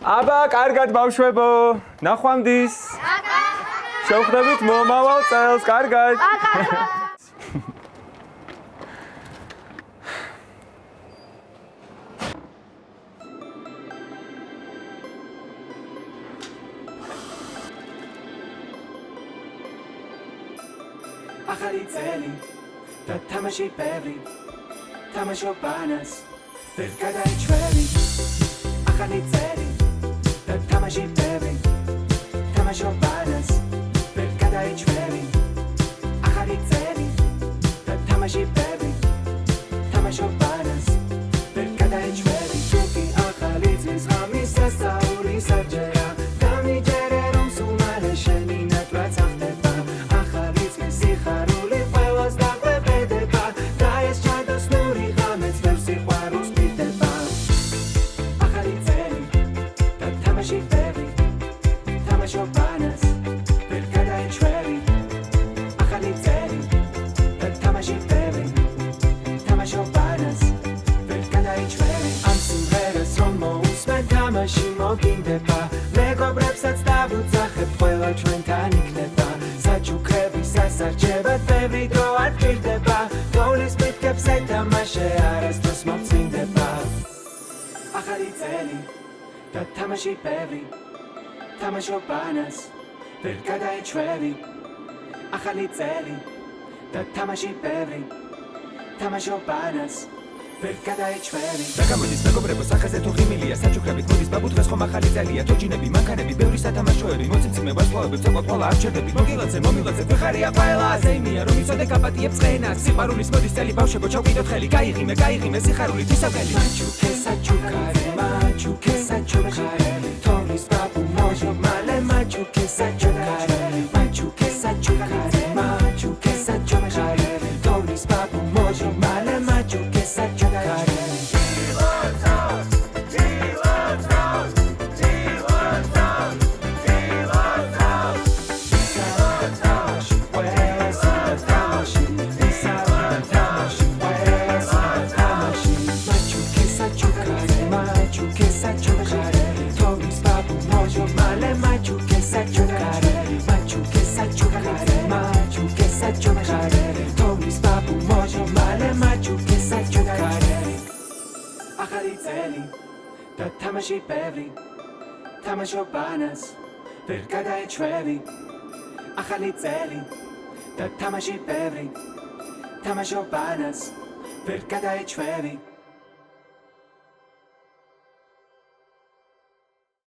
აბა, კარგად ბავშვებო, ნახვამდის. შევხვდებით მომავალ წელს, კარგად. ახალი წელი და თამაში ბევრი თამაშობანას ვერ გადაიჩვევი ახალი წელი და თამაში ბევრი თამაშობანას ვერ გადაიჩვევი ახალი წელი და თამაში ბევრი თამაშობანას ვერ გადაიჩვევი თუკი ახალი წლის ღამის სასწაული საჯერა დამიჯერე რომ სულ მალე შენი ნაკლაც ახდება ახალი წლის სიხარული ყველას დაგვებედება და ეს ჩადოსნური ღამეც ვერ სიყვარულს მიტება ახალი წელი და თამაში ბევრი თამაშობანას ვერ გადაიჩვევი ახალი წელი და თამაში ბევრი თამაშობანას ვერ გადაიჩვევი ამ სიმღერას რომ მოусმენ თამაში მოგინდება მეგობრებსაც დავუძახებ ყველა ჩვენთან იქნება საჩუქრები სასარჩევად ბევრი დრო არ გჭირდება გოლის მითქებს ეთამაშე არასდროს მომწინდება ახალი წელი და თამაში ბევრი თამაშობანას ვერ გადაიჩვევი ახალი წელი და თამაში ბევრი თამაშობანას ვერ გადაიჩვევი და გამოდის მეგობრებო სახეზე თუ ღიმილია საჩუქრებით მოდის ბაბუ დღეს ხომ ახალი წელია თოჯინები მანქანები ბევრი სათამაშოები მოციციმე ვარსკვლავები ცოცხლა არ ჩერდები მოგილაძე ვიხარია ყველა ზეიმია რომ იცოდე გაპატიებს ყენას სიყვარულის მოდის წელი ბავშვებო ჩავკიდოთ ხელი გაიღიმე სიხარული თვისაფელი მაჩუქე საჩუქარი თონის ბაბუ მოჟო მალე მაჩუქე საჩუქარი თონის ბაბუ მოჟო მალე მაჩუქე საჩუქარი ახალი წელი და თამაში ბევრი თამაშობანას ვერ გადაიჩვევი ახალი წელი და თამაში ბევრი თამაშობანას ვერ გადაიჩვევი